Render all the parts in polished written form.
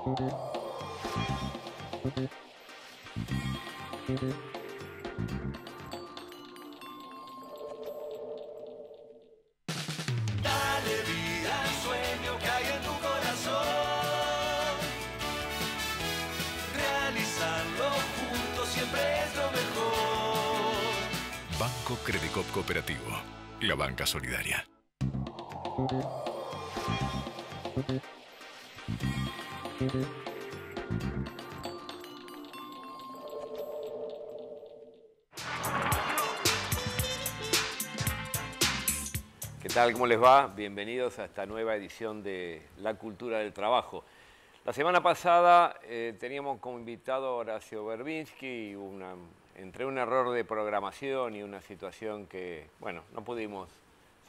Dale vida al sueño que hay en tu corazón. Realizarlo juntos siempre es lo mejor. Banco Credicop Cooperativo, la banca solidaria. ¿Qué tal? ¿Cómo les va? Bienvenidos a esta nueva edición de La Cultura del Trabajo. La semana pasada teníamos como invitado a Horacio Verbinski, entre un error de programación y una situación que, bueno, no pudimos,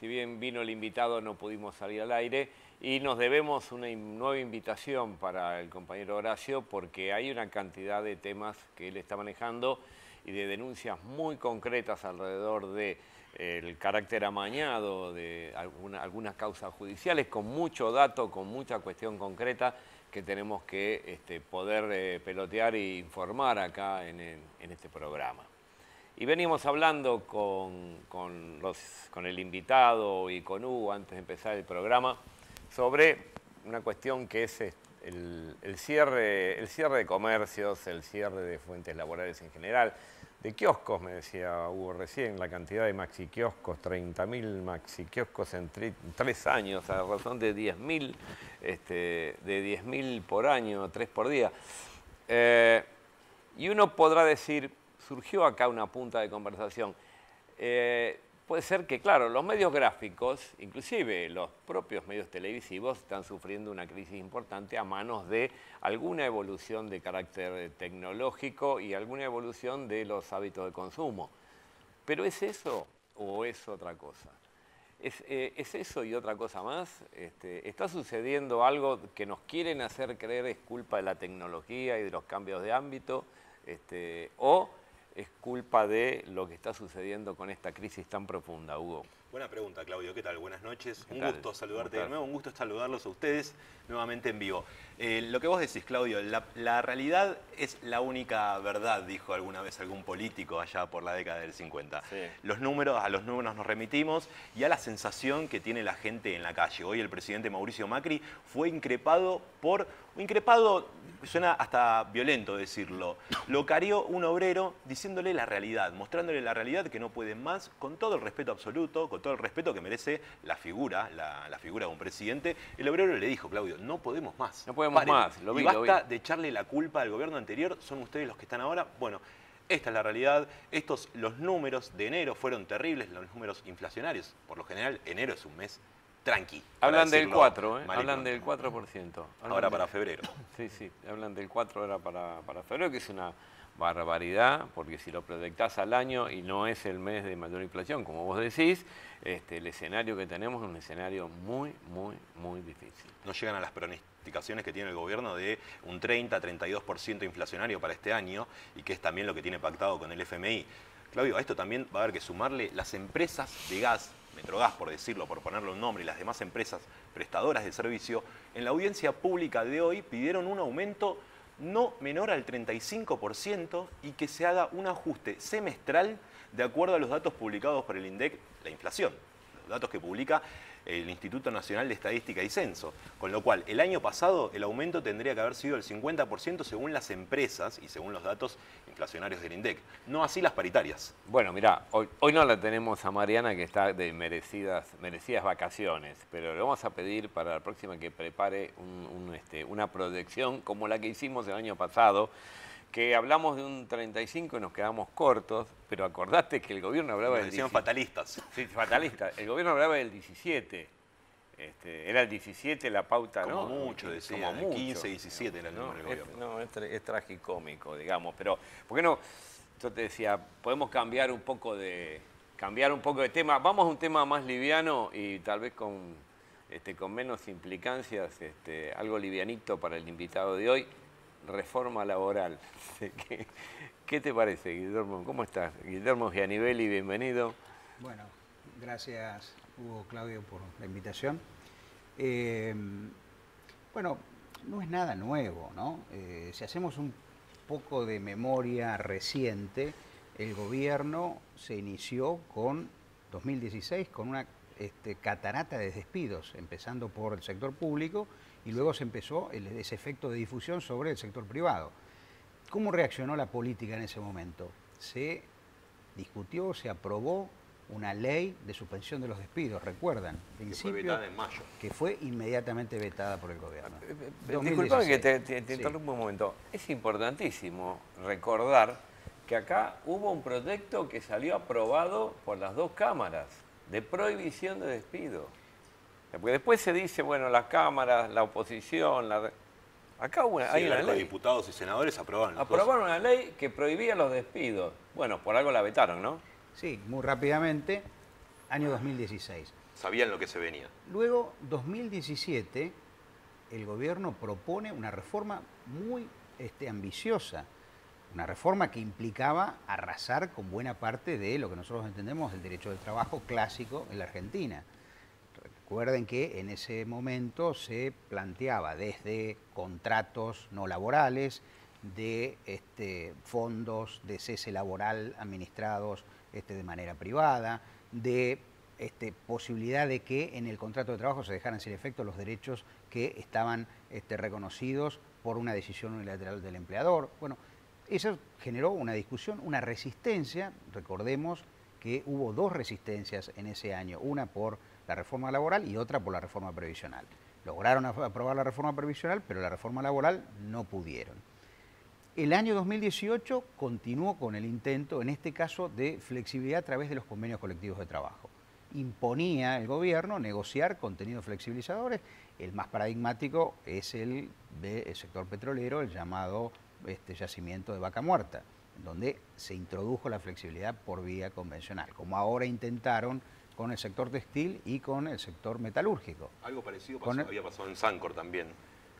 si bien vino el invitado, no pudimos salir al aire y nos debemos una nueva invitación para el compañero Horacio porque hay una cantidad de temas que él está manejando y de denuncias muy concretas alrededor de el carácter amañado de algunas causas judiciales, con mucho dato, con mucha cuestión concreta que tenemos que poder pelotear e informar acá en este programa. Y venimos hablando con el invitado y con Hugo antes de empezar el programa sobre una cuestión que es el cierre de comercios, el cierre de fuentes laborales en general, de kioscos, me decía Hugo recién, la cantidad de maxi kioscos, 30.000 maxi kioscos en 3 años, a razón de 10.000 por año, 3 por día. Y uno podrá decir, surgió acá una punta de conversación, puede ser que, claro, los medios gráficos, inclusive los propios medios televisivos, están sufriendo una crisis importante a manos de alguna evolución de carácter tecnológico y alguna evolución de los hábitos de consumo. ¿Pero es eso o es otra cosa? ¿Es eso y otra cosa más? ¿Está sucediendo algo que nos quieren hacer creer es culpa de la tecnología y de los cambios de ámbito? ¿O es culpa de lo que está sucediendo con esta crisis tan profunda, Hugo? Buena pregunta, Claudio. ¿Qué tal? Buenas noches. Un tal? gusto saludarte de nuevo, un gusto saludarlos a ustedes nuevamente en vivo. Lo que vos decís, Claudio, la realidad es la única verdad, dijo alguna vez algún político allá por la década del 50. Sí. A los números nos remitimos y a la sensación que tiene la gente en la calle. Hoy el presidente Mauricio Macri fue increpado suena hasta violento decirlo, lo carió un obrero diciéndole la realidad, mostrándole la realidad que no pueden más, con todo el respeto absoluto, con todo el respeto que merece la figura de un presidente. El obrero le dijo, Claudio, no podemos más. No podemos más, lo vi. Y basta de echarle la culpa al gobierno anterior, son ustedes los que están ahora. Bueno, esta es la realidad. Los números de enero fueron terribles, los números inflacionarios. Por lo general, enero es un mes tranqui. Hablan del 4, hablan del 4%. Ahora para febrero. Sí, hablan del 4 ahora para febrero, que es una barbaridad, porque si lo proyectás al año y no es el mes de mayor inflación, como vos decís, el escenario que tenemos es un escenario muy, muy, muy difícil. No llegan a las pronosticaciones que tiene el gobierno de un 30-32% inflacionario para este año, y que es también lo que tiene pactado con el FMI. Claudio, a esto también va a haber que sumarle las empresas de gas, Metrogas por decirlo, por ponerle un nombre, y las demás empresas prestadoras de servicio, en la audiencia pública de hoy pidieron un aumento no menor al 35% y que se haga un ajuste semestral de acuerdo a los datos publicados por el INDEC, la inflación, los datos que publica el Instituto Nacional de Estadística y Censo. Con lo cual, el año pasado el aumento tendría que haber sido el 50% según las empresas y según los datos inflacionarios del INDEC. No así las paritarias. Bueno, mirá, hoy no la tenemos a Mariana, que está de merecidas vacaciones, pero le vamos a pedir para la próxima que prepare una proyección como la que hicimos el año pasado, que hablamos de un 35 y nos quedamos cortos, pero acordate que el gobierno hablaba del 17. Fatalistas. Sí, fatalistas. El gobierno hablaba del 17. Era el 17 la pauta, como ¿no? Mucho, decía, como mucho. 15, 17 era el número del gobierno. No, es tragicómico, digamos. Pero, ¿por qué no? Yo te decía, podemos cambiar un poco de tema. Vamos a un tema más liviano y tal vez con menos implicancias, algo livianito para el invitado de hoy. Reforma laboral. ¿Qué te parece, Guillermo? ¿Cómo estás? Guillermo Gianivelli, bienvenido. Bueno, gracias Hugo, Claudio, por la invitación. Bueno, no es nada nuevo, ¿no? Si hacemos un poco de memoria reciente, el gobierno se inició con 2016 con una catarata de despidos, empezando por el sector público y luego se empezó ese efecto de difusión sobre el sector privado. ¿Cómo reaccionó la política en ese momento? Se discutió, se aprobó una ley de suspensión de los despidos, recuerdan, Que fue vetada en mayo. que fue inmediatamente vetada por el gobierno. Disculpame que 2016. te interrumpa un momento. Es importantísimo recordar que acá hubo un proyecto que salió aprobado por las dos cámaras de prohibición de despido. Porque después se dice, bueno, las cámaras, la oposición, acá hay una Los ley. diputados y senadores aprobaron las Aprobaron una ley que prohibía los despidos. Bueno, por algo la vetaron, ¿no? Sí, muy rápidamente, año 2016. cosas. Sabían lo que se venía. Luego, 2017, el gobierno propone una reforma muy ambiciosa, una reforma que implicaba arrasar con buena parte de lo que nosotros entendemos el derecho del trabajo clásico en la Argentina. Recuerden que en ese momento se planteaba desde contratos no laborales, de fondos de cese laboral administrados de manera privada, de posibilidad de que en el contrato de trabajo se dejaran sin efecto los derechos que estaban reconocidos por una decisión unilateral del empleador. Bueno, eso generó una discusión, una resistencia. Recordemos que hubo dos resistencias en ese año, una por la reforma laboral y otra por la reforma previsional. Lograron aprobar la reforma previsional, pero la reforma laboral no pudieron. El año 2018 continuó con el intento, en este caso, de flexibilidad a través de los convenios colectivos de trabajo. Imponía el gobierno negociar contenidos flexibilizadores. El más paradigmático es el del sector petrolero, el llamado yacimiento de Vaca Muerta, donde se introdujo la flexibilidad por vía convencional, como ahora intentaron con el sector textil y con el sector metalúrgico. Algo parecido había pasado en Sancor también,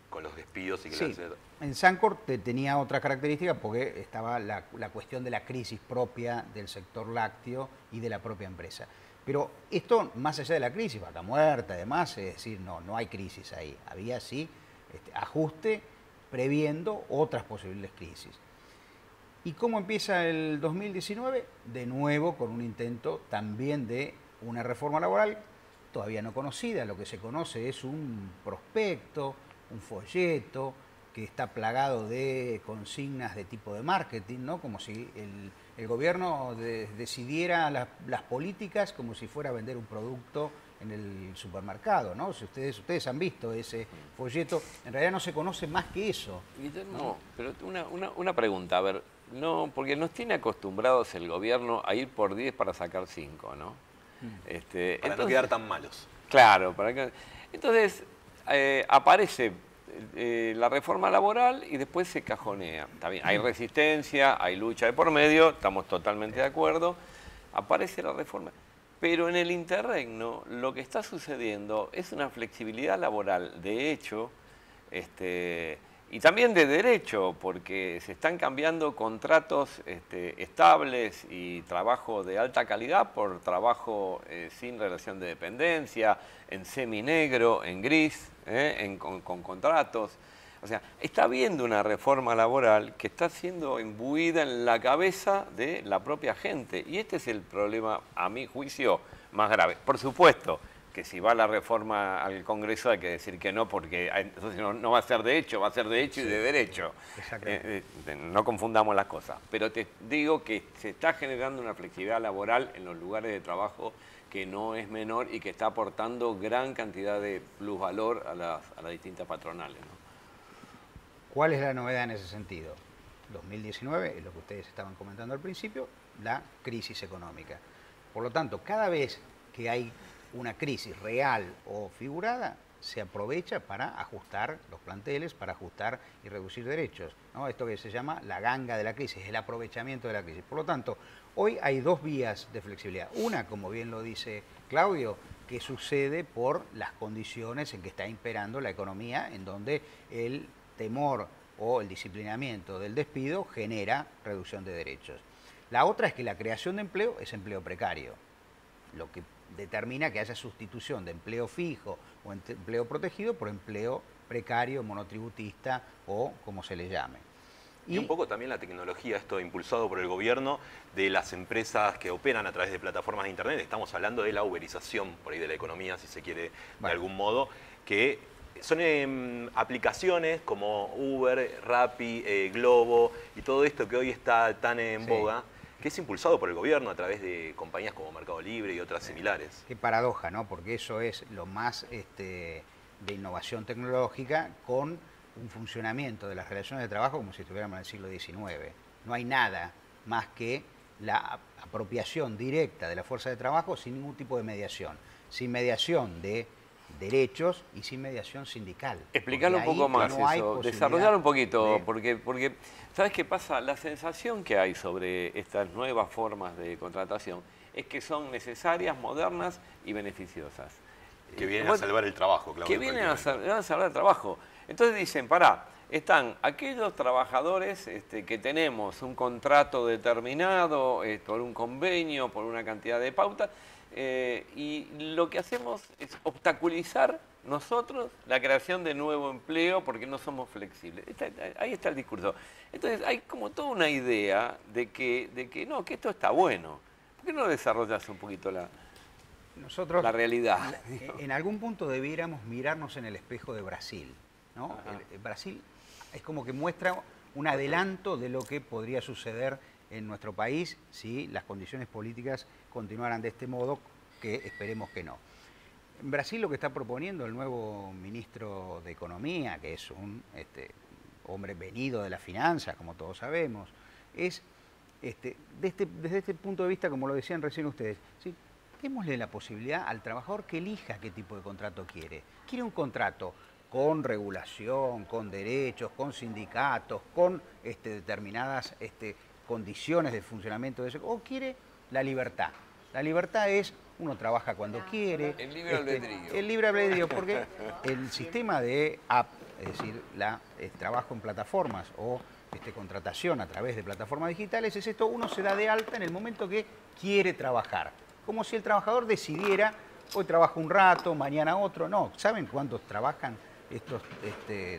con los despidos y que Sí, en Sancor tenía otra característica porque estaba la cuestión de la crisis propia del sector lácteo y de la propia empresa. Pero esto, más allá de la crisis, Vaca Muerta, además, es decir, no hay crisis ahí. Había sí ajuste previendo otras posibles crisis. ¿Y cómo empieza el 2019? De nuevo con un intento también de una reforma laboral todavía no conocida. Lo que se conoce es un prospecto, un folleto que está plagado de consignas de tipo de marketing, ¿no? Como si el gobierno decidiera las políticas como si fuera a vender un producto en el supermercado, ¿no? Si ustedes han visto ese folleto, en realidad no se conoce más que eso. Guillermo, ¿no? pero una pregunta, a ver, no, porque nos tiene acostumbrados el gobierno a ir por 10 para sacar 5, ¿no? Para no quedar tan malos. Claro, entonces aparece la reforma laboral y después se cajonea. Está bien, hay resistencia, hay lucha de por medio, estamos totalmente de acuerdo, aparece la reforma. Pero en el interregno lo que está sucediendo es una flexibilidad laboral de hecho y también de derecho, porque se están cambiando contratos estables y trabajo de alta calidad por trabajo sin relación de dependencia, en seminegro, en gris, con contratos. O sea, está habiendo una reforma laboral que está siendo imbuida en la cabeza de la propia gente. Y este es el problema, a mi juicio, más grave. Por supuesto que si va la reforma al Congreso hay que decir que no, porque entonces no va a ser de hecho, va a ser de hecho y de derecho. No confundamos las cosas. Pero te digo que se está generando una flexibilidad laboral en los lugares de trabajo que no es menor y que está aportando gran cantidad de plusvalor a las distintas patronales, ¿no? ¿Cuál es la novedad en ese sentido? 2019, es lo que ustedes estaban comentando al principio, la crisis económica. Por lo tanto, cada vez que hay una crisis real o figurada, se aprovecha para ajustar los planteles, para ajustar y reducir derechos, ¿no? Esto que se llama la ganga de la crisis, el aprovechamiento de la crisis. Por lo tanto, hoy hay dos vías de flexibilidad. Una, como bien lo dice Claudio, que sucede por las condiciones en que está imperando la economía, en donde el temor o el disciplinamiento del despido genera reducción de derechos. La otra es que la creación de empleo es empleo precario, lo que determina que haya sustitución de empleo fijo o empleo protegido por empleo precario, monotributista o como se le llame. Y un poco también la tecnología, esto impulsado por el gobierno, de las empresas que operan a través de plataformas de Internet. Estamos hablando de la uberización, por ahí de la economía, si se quiere, de algún modo, que son aplicaciones como Uber, Rappi, Globo y todo esto que hoy está tan en boga, que es impulsado por el gobierno a través de compañías como Mercado Libre y otras similares. Qué paradoja, ¿no? Porque eso es lo más de innovación tecnológica con un funcionamiento de las relaciones de trabajo como si estuviéramos en el siglo XIX. No hay nada más que la apropiación directa de la fuerza de trabajo sin ningún tipo de mediación. Sin mediación de derechos y sin mediación sindical. Explicarlo un poco más eso, desarrollar un poquito, porque ¿sabes qué pasa? La sensación que hay sobre estas nuevas formas de contratación es que son necesarias, modernas y beneficiosas. Que vienen a salvar el trabajo, claro. Que vienen a salvar el trabajo. Entonces dicen, pará, están aquellos trabajadores que tenemos un contrato determinado, por un convenio, por una cantidad de pautas, y lo que hacemos es obstaculizar nosotros la creación de nuevo empleo porque no somos flexibles. Ahí está el discurso. Entonces hay como toda una idea de que no, que esto está bueno. ¿Por qué no desarrollas un poquito la realidad? En algún punto debiéramos mirarnos en el espejo de Brasil, ¿no? Brasil es como que muestra un adelanto de lo que podría suceder en nuestro país si las condiciones políticas continuaran de este modo, que esperemos que no. En Brasil lo que está proponiendo el nuevo ministro de Economía, que es un hombre venido de la finanza, como todos sabemos, es, desde este punto de vista, como lo decían recién ustedes, ¿sí? Démosle la posibilidad al trabajador que elija qué tipo de contrato quiere. ¿Quiere un contrato con regulación, con derechos, con sindicatos, con determinadas condiciones de funcionamiento de eso, o quiere la libertad? La libertad es, uno trabaja cuando quiere. El libre albedrío. El libre albedrío, porque el sistema de app, es decir, trabajo en plataformas o contratación a través de plataformas digitales, es esto, uno se da de alta en el momento que quiere trabajar. Como si el trabajador decidiera, hoy trabajo un rato, mañana otro. No, ¿saben cuántos trabajan estos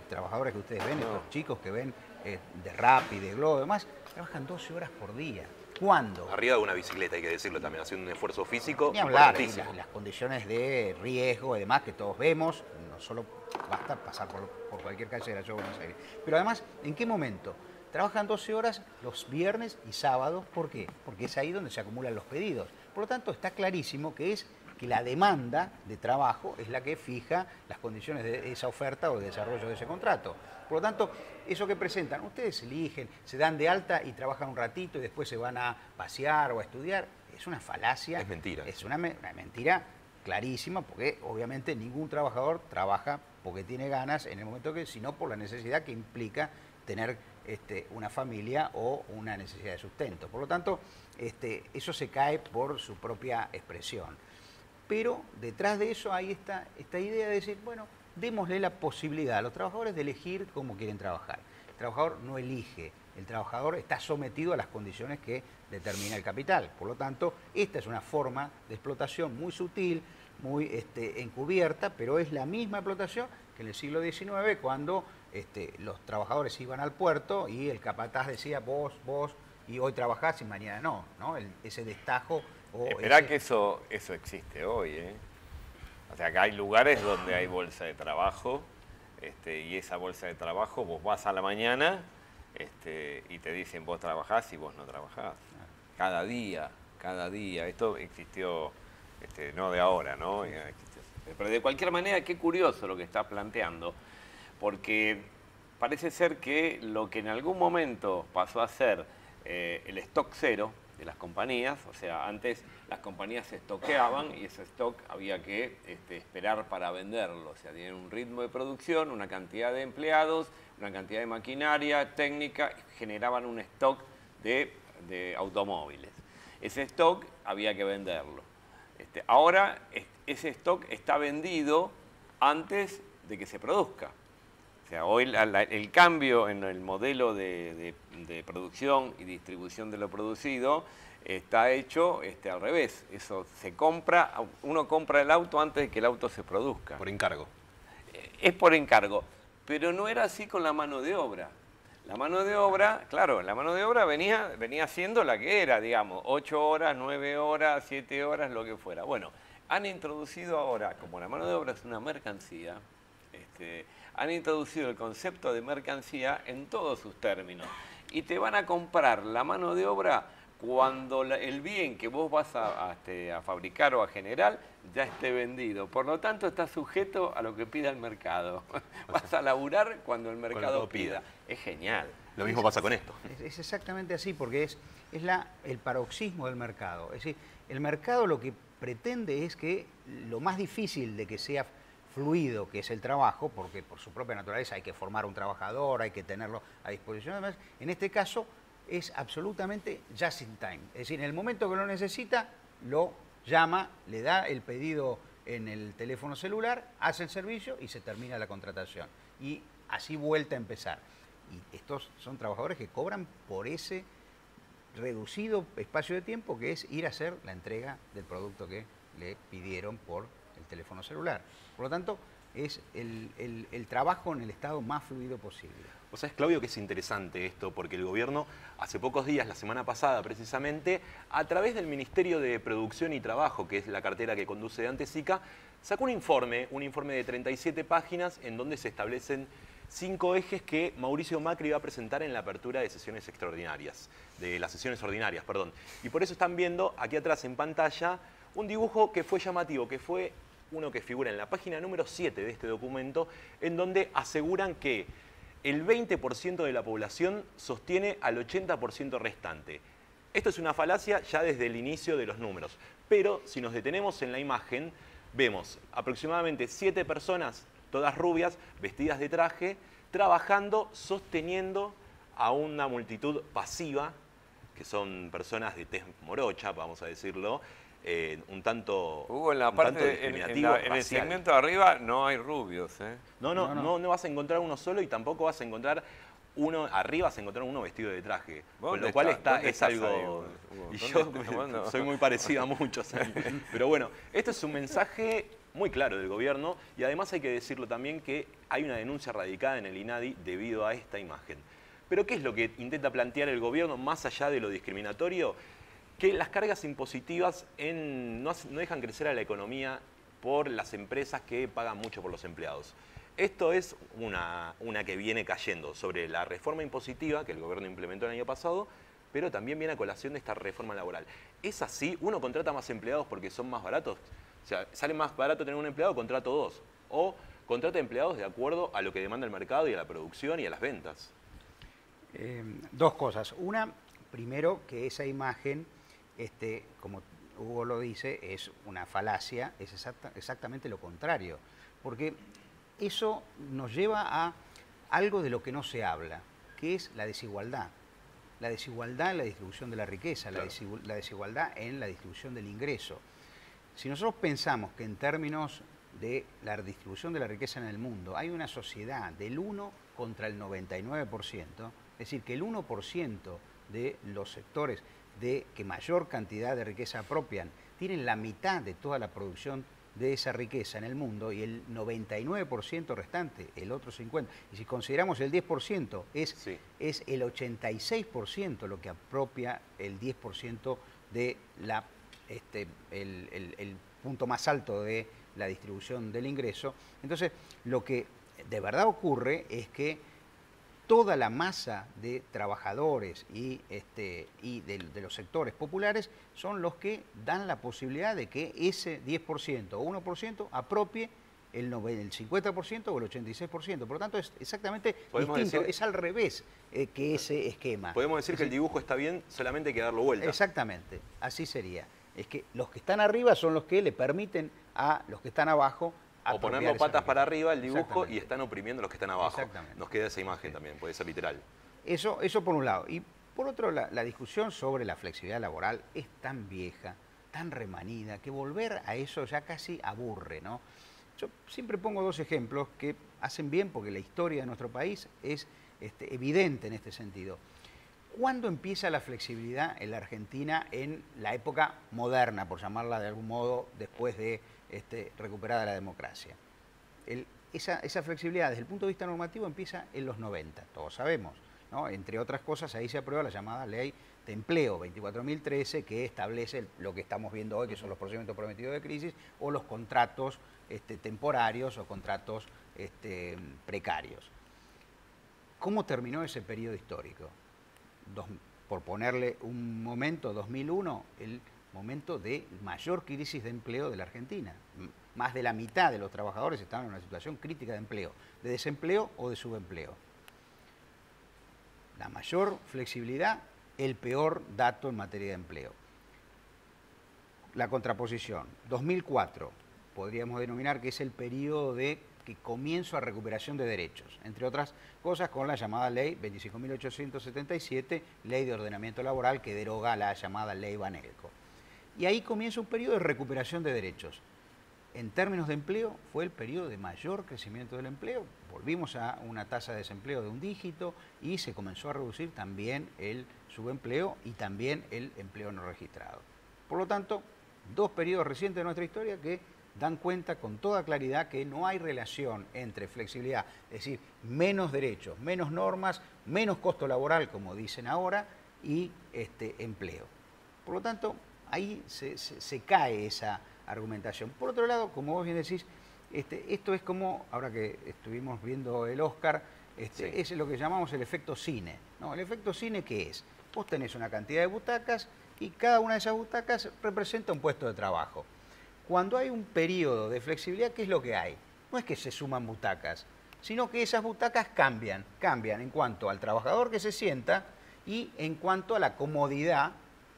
trabajadores que ustedes ven, estos chicos que ven de Rappi, de Globo y demás? Trabajan 12 horas por día. ¿Cuándo? Arriba de una bicicleta, hay que decirlo también, haciendo un esfuerzo físico. Ni hablar, las condiciones de riesgo y demás que todos vemos, no solo basta pasar por cualquier calle de la ciudad de Buenos Aires. Pero además, ¿en qué momento? Trabajan 12 horas los viernes y sábados. ¿Por qué? Porque es ahí donde se acumulan los pedidos. Por lo tanto, está clarísimo que la demanda de trabajo es la que fija las condiciones de esa oferta o de desarrollo de ese contrato. Por lo tanto, eso que presentan, ustedes eligen, se dan de alta y trabajan un ratito y después se van a pasear o a estudiar, es una falacia. Es mentira. Es una mentira clarísima, porque obviamente ningún trabajador trabaja porque tiene ganas en el momento que, sino por la necesidad que implica tener una familia o una necesidad de sustento. Por lo tanto, eso se cae por su propia expresión. Pero detrás de eso hay esta idea de decir, bueno, démosle la posibilidad a los trabajadores de elegir cómo quieren trabajar. El trabajador no elige, el trabajador está sometido a las condiciones que determina el capital. Por lo tanto, esta es una forma de explotación muy sutil, muy encubierta, pero es la misma explotación que en el siglo XIX, cuando los trabajadores iban al puerto y el capataz decía vos, y hoy trabajás y mañana no, ese destajo. Esperá que eso existe hoy, ¿eh? O sea, que hay lugares donde hay bolsa de trabajo, y esa bolsa de trabajo vos vas a la mañana y te dicen vos trabajás y vos no trabajás. Cada día. Esto existió, no de ahora, ¿no? Pero de cualquier manera, qué curioso lo que está planteando, porque parece ser que lo que en algún momento pasó a ser el stock cero de las compañías, o sea, antes las compañías se estoqueaban y ese stock había que esperar para venderlo, o sea, tienen un ritmo de producción, una cantidad de empleados, una cantidad de maquinaria, técnica, generaban un stock de automóviles. Ese stock había que venderlo. Ahora ese stock está vendido antes de que se produzca. O sea, hoy el cambio en el modelo de producción y distribución de lo producido está hecho al revés. Eso se compra, uno compra el auto antes de que el auto se produzca. Por encargo. Es por encargo. Pero no era así con la mano de obra. La mano de obra, claro, la mano de obra venía siendo la que era, digamos, 8 horas, 9 horas, 7 horas, lo que fuera. Bueno, han introducido ahora, como la mano de obra es una mercancía, han introducido el concepto de mercancía en todos sus términos. Y te van a comprar la mano de obra cuando el bien que vos vas a fabricar o a generar ya esté vendido. Por lo tanto, está sujeto a lo que pida el mercado. Vas a laburar cuando el mercado pida. Es genial. Lo mismo pasa con esto. Es exactamente así, porque es el paroxismo del mercado. Es decir, el mercado lo que pretende es que lo más difícil de que sea fluido, que es el trabajo, porque por su propia naturaleza hay que formar un trabajador, hay que tenerlo a disposición. Además, en este caso es absolutamente just in time. Es decir, en el momento que lo necesita, lo llama, le da el pedido en el teléfono celular, hace el servicio y se termina la contratación. Y así vuelta a empezar. Y estos son trabajadores que cobran por ese reducido espacio de tiempo que es ir a hacer la entrega del producto que le pidieron por el teléfono celular. Por lo tanto, es el trabajo en el estado más fluido posible. Vos sabés, Claudio, que es interesante esto, porque el gobierno hace pocos días, la semana pasada precisamente, a través del Ministerio de Producción y Trabajo, que es la cartera que conduce de Antesica, sacó un informe de 37 páginas en donde se establecen 5 ejes que Mauricio Macri va a presentar en la apertura de sesiones extraordinarias, de las sesiones ordinarias, perdón. Y por eso están viendo aquí atrás en pantalla un dibujo que fue llamativo, que fue uno que figura en la página número 7 de este documento, en donde aseguran que el 20% de la población sostiene al 80% restante. Esto es una falacia ya desde el inicio de los números, pero si nos detenemos en la imagen, vemos aproximadamente 7 personas, todas rubias, vestidas de traje, trabajando, sosteniendo a una multitud pasiva, que son personas de tez morocha, vamos a decirlo, un tanto Hugo, en la parte discriminativo, en el segmento de arriba no hay rubios, ¿eh? No vas a encontrar uno solo y tampoco vas a encontrar uno arriba, vas a encontrar uno vestido de traje. Con lo cual es algo... Ahí, Hugo? Y yo soy muy parecido a muchos. Pero bueno, esto es un mensaje muy claro del gobierno y además hay que decirlo también que hay una denuncia radicada en el INADI debido a esta imagen. Pero ¿qué es lo que intenta plantear el gobierno más allá de lo discriminatorio? Que las cargas impositivas no dejan crecer a la economía por las empresas que pagan mucho por los empleados. Esto es una que viene cayendo sobre la reforma impositiva que el gobierno implementó el año pasado, pero también viene a colación de esta reforma laboral. ¿Es así? ¿Uno contrata más empleados porque son más baratos? O sea, ¿sale más barato tener un empleado? Contrato 2. O contrata empleados de acuerdo a lo que demanda el mercado y a la producción y a las ventas. Dos cosas. Una, primero, que esa imagen, como Hugo lo dice, es una falacia, es exactamente lo contrario. Porque eso nos lleva a algo de lo que no se habla, que es la desigualdad. La desigualdad en la distribución de la riqueza, claro. La desigualdad en la distribución del ingreso. Si nosotros pensamos que en términos de la distribución de la riqueza en el mundo hay una sociedad del 1 contra el 99%, es decir, que el 1% de los sectores que mayor cantidad de riqueza apropian tienen la mitad de toda la producción de esa riqueza en el mundo y el 99% restante, el otro 50%. Y si consideramos el 10%, es el 86% lo que apropia el 10% de el punto más alto de la distribución del ingreso. Entonces, lo que de verdad ocurre es que toda la masa de trabajadores y de los sectores populares son los que dan la posibilidad de que ese 10% o 1% apropie el 50% o el 86%. Por lo tanto, es exactamente distinto, es al revés que ese esquema. Podemos decir que el dibujo está bien, solamente hay que darlo vuelta. Exactamente, así sería. Es que los que están arriba son los que le permiten a los que están abajo o ponerlo patas para arriba el dibujo y están oprimiendo a los que están abajo. Nos queda esa imagen también, puede ser literal. Eso por un lado. Y por otro, la discusión sobre la flexibilidad laboral es tan vieja, tan remanida, que volver a eso ya casi aburre, ¿no? Yo siempre pongo dos ejemplos que hacen bien porque la historia de nuestro país es evidente en este sentido. ¿Cuándo empieza la flexibilidad en la Argentina en la época moderna, por llamarla de algún modo, después de recuperada la democracia? esa flexibilidad desde el punto de vista normativo empieza en los 90, todos sabemos, ¿no? Entre otras cosas, ahí se aprueba la llamada Ley de Empleo 24.013, que establece lo que estamos viendo hoy, que son los procedimientos prometidos de crisis, o los contratos temporarios o contratos precarios. ¿Cómo terminó ese periodo histórico? Por ponerle un momento, 2001, el momento de mayor crisis de empleo de la Argentina. Más de la mitad de los trabajadores estaban en una situación crítica de empleo, de desempleo o de subempleo. La mayor flexibilidad, el peor dato en materia de empleo. La contraposición, 2004, podríamos denominar que es el periodo de comienzo a recuperación de derechos, entre otras cosas con la llamada Ley 25.877, Ley de Ordenamiento Laboral, que deroga la llamada Ley Banelco. Y ahí comienza un periodo de recuperación de derechos. En términos de empleo, fue el periodo de mayor crecimiento del empleo. Volvimos a una tasa de desempleo de un dígito y se comenzó a reducir también el subempleo y también el empleo no registrado. Por lo tanto, dos periodos recientes de nuestra historia que dan cuenta con toda claridad que no hay relación entre flexibilidad, es decir, menos derechos, menos normas, menos costo laboral, como dicen ahora, y empleo. Por lo tanto, ahí se cae esa argumentación. Por otro lado, como vos bien decís, esto es como, ahora que estuvimos viendo el Oscar, Sí. es lo que llamamos el efecto cine, ¿no? ¿El efecto cine qué es? Vos tenés una cantidad de butacas y cada una de esas butacas representa un puesto de trabajo. Cuando hay un periodo de flexibilidad, ¿qué es lo que hay? No es que se suman butacas, sino que esas butacas cambian en cuanto al trabajador que se sienta y en cuanto a la comodidad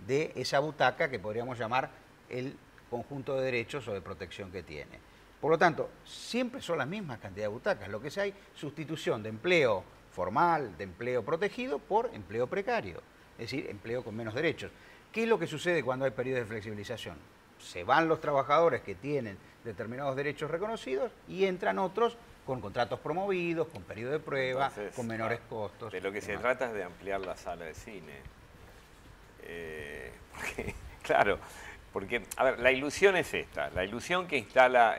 de esa butaca que podríamos llamar el conjunto de derechos o de protección que tiene. Por lo tanto, siempre son las mismas cantidades de butacas, lo que sí hay sustitución de empleo formal, de empleo protegido por empleo precario, es decir, empleo con menos derechos. ¿Qué es lo que sucede cuando hay periodos de flexibilización? Se van los trabajadores que tienen determinados derechos reconocidos y entran otros con contratos promovidos, con periodo de prueba, Entonces, con menores costos. De lo que se demás. trata es de ampliar la sala de cine. Claro, porque, a ver, la ilusión es esta, la ilusión que instala,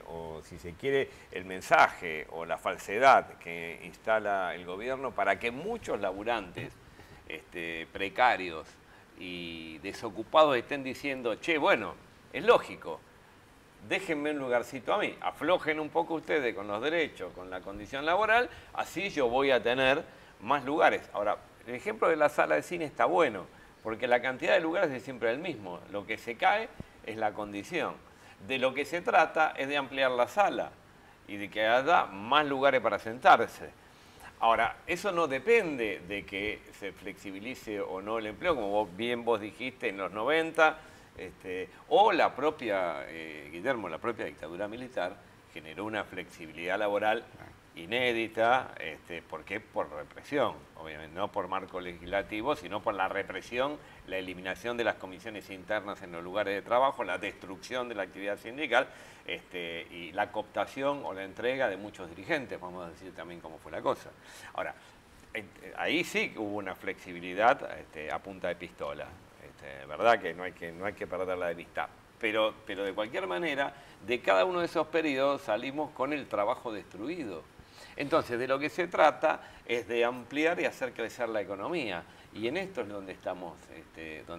o si se quiere, el mensaje o la falsedad que instala el gobierno para que muchos laburantes precarios y desocupados estén diciendo, che, bueno, es lógico, déjenme un lugarcito a mí, aflojen un poco ustedes con los derechos, con la condición laboral, así yo voy a tener más lugares. Ahora, el ejemplo de la sala de cine está bueno, porque la cantidad de lugares es siempre el mismo, lo que se cae es la condición. De lo que se trata es de ampliar la sala y de que haya más lugares para sentarse. Ahora, eso no depende de que se flexibilice o no el empleo, como bien vos dijiste en los 90, o la propia, Guillermo, la propia dictadura militar generó una flexibilidad laboral inédita. ¿Por qué? Por represión, obviamente, no por marco legislativo, sino por la represión, la eliminación de las comisiones internas en los lugares de trabajo, la destrucción de la actividad sindical y la cooptación o la entrega de muchos dirigentes, vamos a decir también cómo fue la cosa. Ahora, ahí sí hubo una flexibilidad a punta de pistola, verdad que no hay que perderla de vista. Pero de cualquier manera, de cada uno de esos periodos salimos con el trabajo destruido. Entonces, de lo que se trata es de ampliar y hacer crecer la economía. Y en esto es donde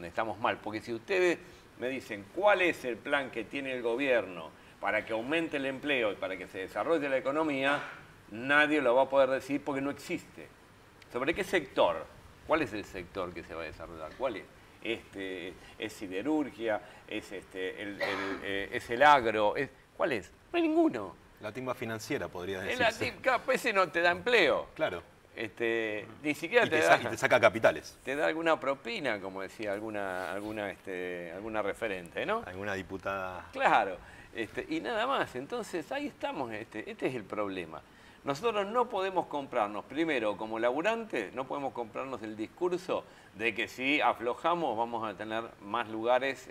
estamos mal. Porque si ustedes me dicen cuál es el plan que tiene el gobierno para que aumente el empleo y para que se desarrolle la economía, nadie lo va a poder decir porque no existe. ¿Sobre qué sector? ¿Cuál es el sector que se va a desarrollar? ¿Cuál es? Es siderurgia, es el agro, ¿cuál es? No hay ninguno. La timba financiera, podría El decirse. ese no te da empleo. Claro. Ni siquiera Y te te saca capitales. te da alguna propina, como decía alguna referente, ¿no? Alguna diputada. Claro, y nada más. Entonces ahí estamos, este es el problema. Nosotros no podemos comprarnos, primero, como laburantes, no podemos comprarnos el discurso de que si aflojamos vamos a tener más lugares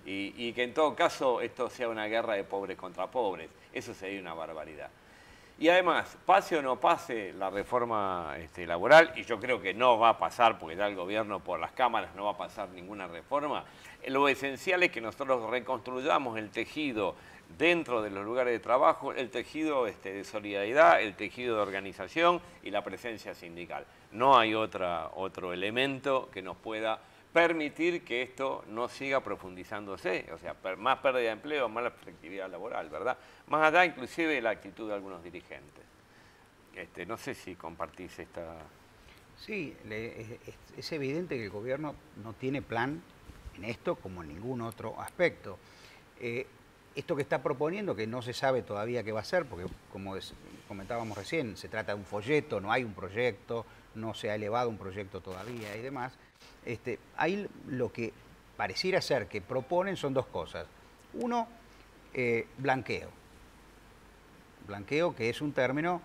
y que en todo caso esto sea una guerra de pobres contra pobres. Eso sería una barbaridad. Y además, pase o no pase la reforma laboral, y yo creo que no va a pasar, porque ya el gobierno por las cámaras no va a pasar ninguna reforma, lo esencial es que nosotros reconstruyamos el tejido dentro de los lugares de trabajo, el tejido de solidaridad, el tejido de organización y la presencia sindical. No hay otro elemento que nos pueda permitir que esto no siga profundizándose, o sea, más pérdida de empleo, más la flexibilidad laboral, ¿verdad? Más allá inclusive de la actitud de algunos dirigentes. No sé si compartís esta... Sí, es evidente que el gobierno no tiene plan en esto como en ningún otro aspecto. Esto que está proponiendo, que no se sabe todavía qué va a ser, porque como comentábamos recién, se trata de un folleto, no hay un proyecto, no se ha elevado un proyecto todavía y demás. Ahí lo que pareciera ser que proponen son dos cosas. Uno, blanqueo. Blanqueo, que es un término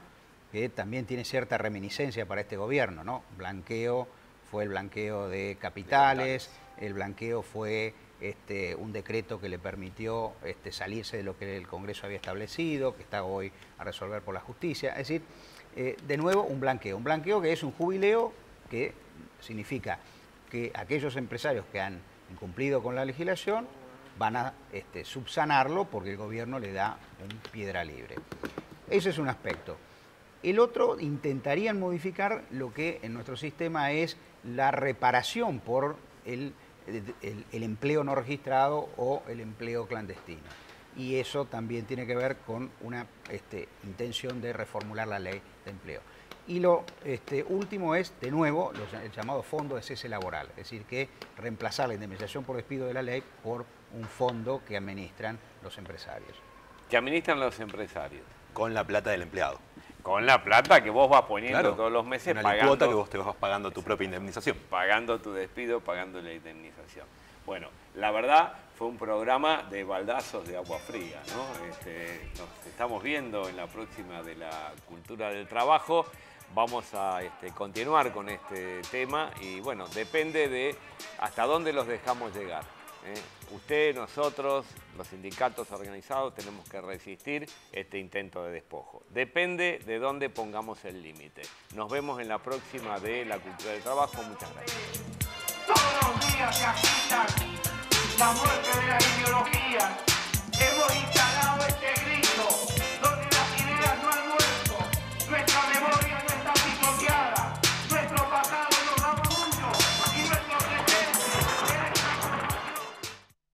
que también tiene cierta reminiscencia para este gobierno, ¿no? Blanqueo fue el blanqueo de capitales, el blanqueo fue un decreto que le permitió salirse de lo que el Congreso había establecido, que está hoy a resolver por la justicia. Es decir, de nuevo un blanqueo que es un jubileo que significa que aquellos empresarios que han incumplido con la legislación van a subsanarlo porque el gobierno le da un piedra libre. Ese es un aspecto. El otro, intentarían modificar lo que en nuestro sistema es la reparación por el empleo no registrado o el empleo clandestino. Y eso también tiene que ver con una intención de reformular la ley de empleo. Y lo último es, de nuevo, el llamado fondo de cese laboral, es decir, que reemplazar la indemnización por despido de la ley por un fondo que administran los empresarios. Que administran los empresarios. Con la plata del empleado. Con la plata que vos vas poniendo Claro, todos los meses, una pagando... cuota que vos te vas pagando tu propia indemnización. Pagando tu despido, pagando la indemnización. Bueno, la verdad fue un programa de baldazos de agua fría, ¿no? Nos estamos viendo en la próxima de la cultura del trabajo. Vamos a continuar con este tema y bueno, depende de hasta dónde los dejamos llegar. Usted, nosotros, los sindicatos organizados tenemos que resistir este intento de despojo. Depende de dónde pongamos el límite. Nos vemos en la próxima de la cultura del trabajo. Muchas gracias. Todos los días se agitan la muerte de la ideología. Hemos